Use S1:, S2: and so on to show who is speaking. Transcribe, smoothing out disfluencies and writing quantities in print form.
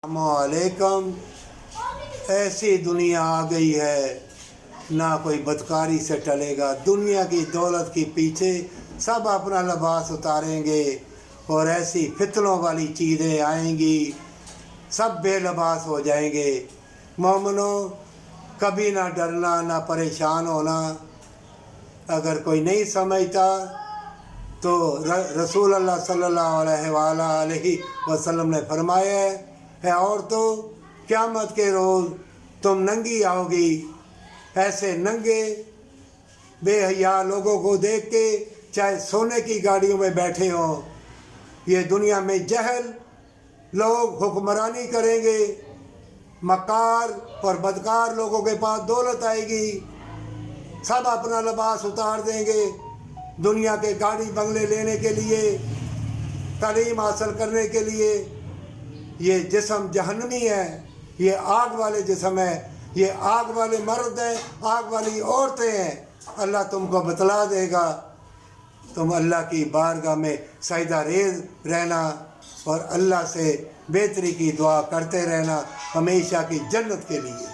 S1: अलैकुम। ऐसी दुनिया आ गई है, ना कोई बदकारी से टलेगा। दुनिया की दौलत के पीछे सब अपना लिबास उतारेंगे और ऐसी फितनों वाली चीज़ें आएंगी, सब बेलिबास हो जाएंगे। मोमिनो, कभी ना डरना, ना परेशान होना। अगर कोई नहीं समझता तो रसूल अल्लाह सल्लल्लाहु अलैहि वसल्लम ने फरमाया है औरतों, क़यामत के रोज़ तुम नंगी आओगी। ऐसे नंगे बेहया लोगों को देख के, चाहे सोने की गाड़ियों में बैठे हों। ये दुनिया में जहल लोग हुक्मरानी करेंगे, मकार और बदकार लोगों के पास दौलत आएगी, सब अपना लिबास उतार देंगे दुनिया के गाड़ी बंगले लेने के लिए, तालीम हासिल करने के लिए। ये जिस्म जहन्नमी है, ये आग वाले जिस्म है, ये आग वाले मर्द हैं, आग वाली औरतें हैं। अल्लाह तुमको बतला देगा। तुम अल्लाह की बारगाह में सजदा रेज़ रहना और अल्लाह से बेहतरी की दुआ करते रहना, हमेशा की जन्नत के लिए।